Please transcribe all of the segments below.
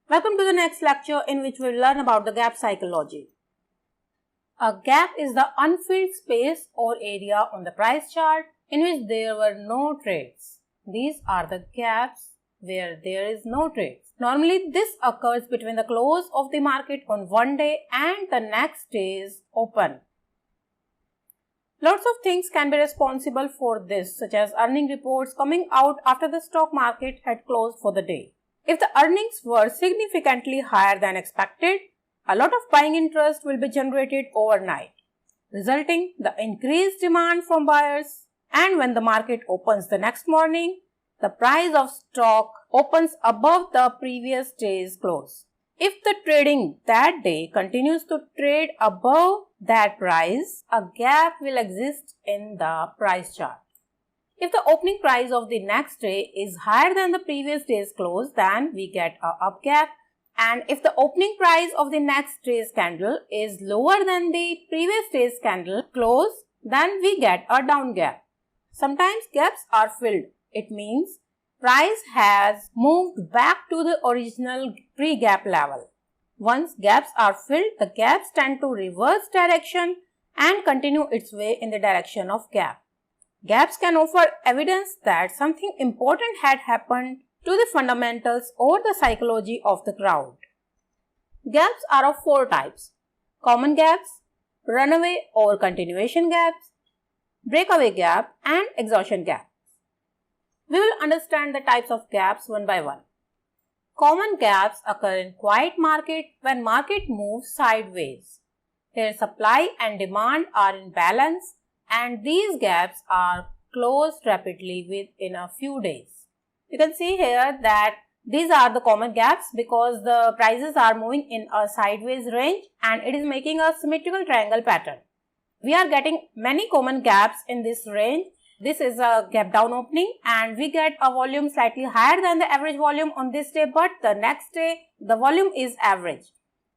Welcome to the next lecture in which we will learn about the gap psychology. A gap is the unfilled space or area on the price chart in which there were no trades. These are the gaps where there is no trades. Normally this occurs between the close of the market on one day and the next day's open. Lots of things can be responsible for this, such as earning reports coming out after the stock market had closed for the day. If the earnings were significantly higher than expected, a lot of buying interest will be generated overnight, resulting in the increased demand from buyers. And when the market opens the next morning, the price of stock opens above the previous day's close. If the trading that day continues to trade above that price, a gap will exist in the price chart. If the opening price of the next day is higher than the previous day's close, then we get a up gap. And if the opening price of the next day's candle is lower than the previous day's candle close, then we get a down gap. Sometimes gaps are filled. It means price has moved back to the original pre-gap level. Once gaps are filled, the gaps tend to reverse direction and continue its way in the direction of gap. Gaps can offer evidence that something important had happened to the fundamentals or the psychology of the crowd. Gaps are of four types: common gaps, runaway or continuation gaps, breakaway gap, and exhaustion gap. We will understand the types of gaps one by one. Common gaps occur in quiet market when market moves sideways. Here supply and demand are in balance, and these gaps are closed rapidly within a few days. You can see here that these are the common gaps because the prices are moving in a sideways range and it is making a symmetrical triangle pattern. We are getting many common gaps in this range. This is a gap down opening and we get a volume slightly higher than the average volume on this day, but the next day the volume is average.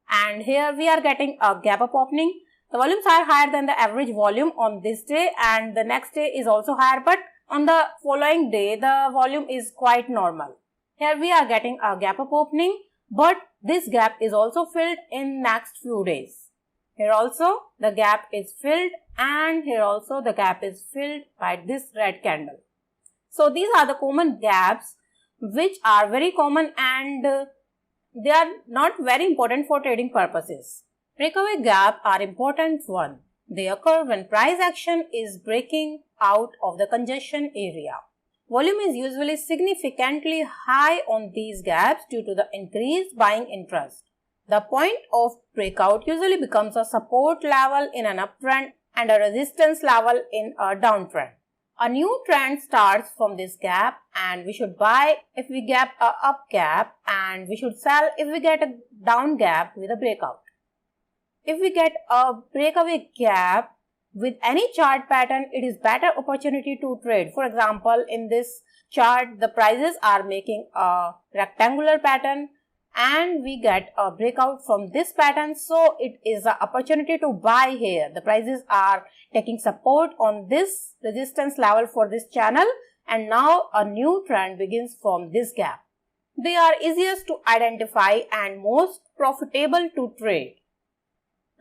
And here we are getting a gap up opening. The volumes are higher than the average volume on this day and the next day is also higher, but on the following day the volume is quite normal. Here we are getting a gap up opening, but this gap is also filled in next few days. Here also the gap is filled and here also the gap is filled by this red candle. So these are the common gaps which are very common and they are not very important for trading purposes. Breakaway gap are important one. They occur when price action is breaking out of the congestion area. Volume is usually significantly high on these gaps due to the increased buying interest. The point of breakout usually becomes a support level in an uptrend and a resistance level in a downtrend. A new trend starts from this gap and we should buy if we get a up gap and we should sell if we get a down gap with a breakout. If we get a breakaway gap with any chart pattern, it is better opportunity to trade. For example, in this chart, the prices are making a rectangular pattern and we get a breakout from this pattern. So it is an opportunity to buy here. The prices are taking support on this resistance level for this channel and now a new trend begins from this gap. They are easiest to identify and most profitable to trade.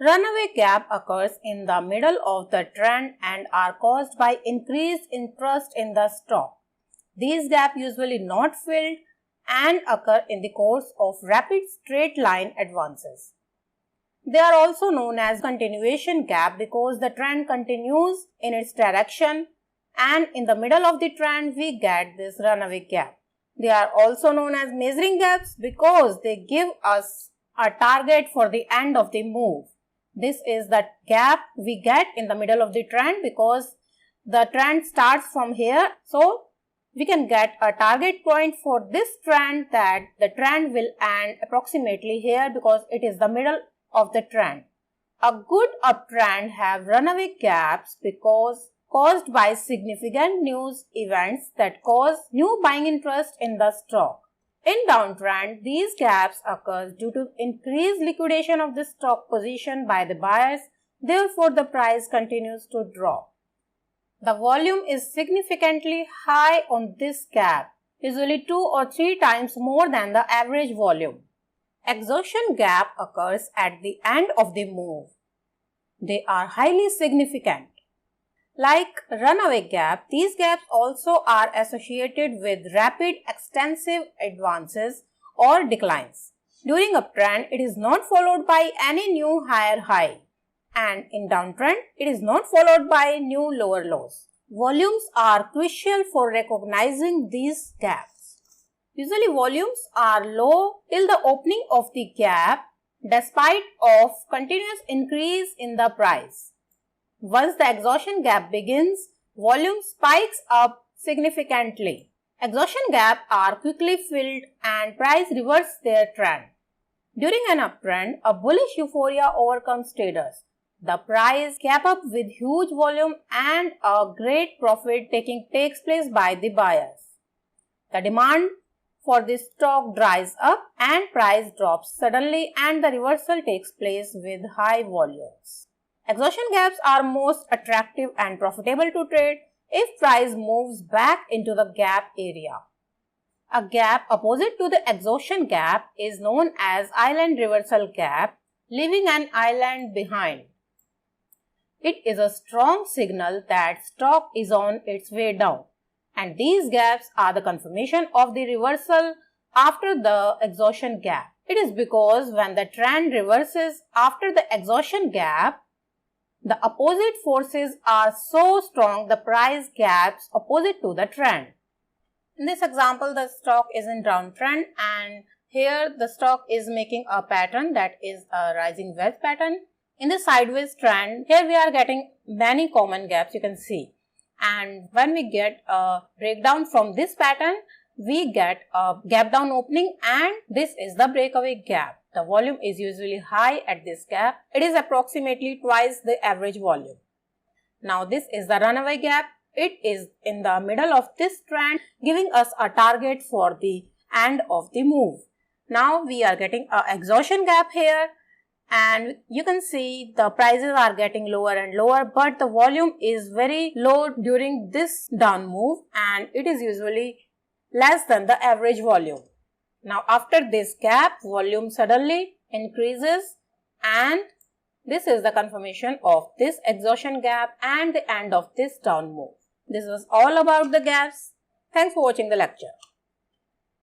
Runaway gap occurs in the middle of the trend and are caused by increased interest in the stock. These gaps usually not filled and occur in the course of rapid straight line advances. They are also known as continuation gap because the trend continues in its direction and in the middle of the trend we get this runaway gap. They are also known as measuring gaps because they give us a target for the end of the move. This is the gap we get in the middle of the trend because the trend starts from here. So we can get a target point for this trend that the trend will end approximately here because it is the middle of the trend. A good uptrend have runaway gaps because caused by significant news events that cause new buying interest in the stock. In downtrend, these gaps occur due to increased liquidation of the stock position by the buyers, therefore the price continues to drop. The volume is significantly high on this gap, usually 2 or 3 times more than the average volume. Exhaustion gap occurs at the end of the move. They are highly significant. Like runaway gap, these gaps also are associated with rapid extensive advances or declines. During uptrend, it is not followed by any new higher high, and in downtrend, it is not followed by new lower lows. Volumes are crucial for recognizing these gaps. Usually volumes are low till the opening of the gap despite of continuous increase in the price. Once the exhaustion gap begins, volume spikes up significantly. Exhaustion gaps are quickly filled and price reverses their trend. During an uptrend, a bullish euphoria overcomes traders. The price gap up with huge volume and a great profit takes place by the buyers. The demand for this stock dries up and price drops suddenly and the reversal takes place with high volumes. Exhaustion gaps are most attractive and profitable to trade if price moves back into the gap area. A gap opposite to the exhaustion gap is known as island reversal gap, leaving an island behind. It is a strong signal that stock is on its way down, and these gaps are the confirmation of the reversal after the exhaustion gap. It is because when the trend reverses after the exhaustion gap, the opposite forces are so strong the price gaps opposite to the trend. In this example, the stock is in downtrend and here the stock is making a pattern that is a rising wedge pattern. In the sideways trend, here we are getting many common gaps you can see. And when we get a breakdown from this pattern, we get a gap down opening and this is the breakaway gap. The volume is usually high at this gap. It is approximately twice the average volume. Now this is the runaway gap. It is in the middle of this trend, giving us a target for the end of the move. Now we are getting an exhaustion gap here. And you can see the prices are getting lower and lower, but the volume is very low during this down move and it is usually less than the average volume. Now after this gap, volume suddenly increases and this is the confirmation of this exhaustion gap and the end of this down move. This was all about the gaps. Thanks for watching the lecture.